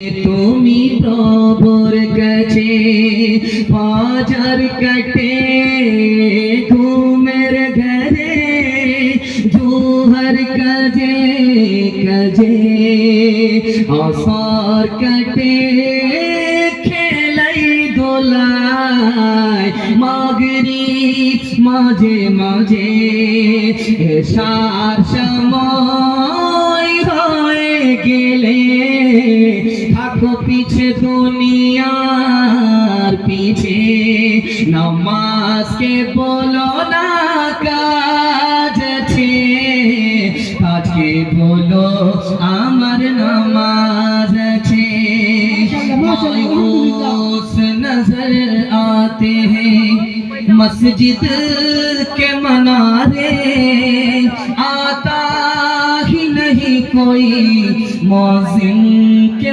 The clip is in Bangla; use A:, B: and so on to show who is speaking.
A: তুমি প্রভুর কাছে ফাজার কাটে ঘুমের ঘরে জোহর কাজে কাজে আসর কাটে খেলাই দোলায় মাগরিব মাঝে মাঝে এশার সময় হয়ে গেলে থাকো পিছে দুনিয়ার পিছে নামাজকে বলো না কাজ আছে আজকে বলো আমার নামাজ আছে मायूस नजर आते हैं मस्जिद के मनारे आता ही नहीं कोई मौजिन के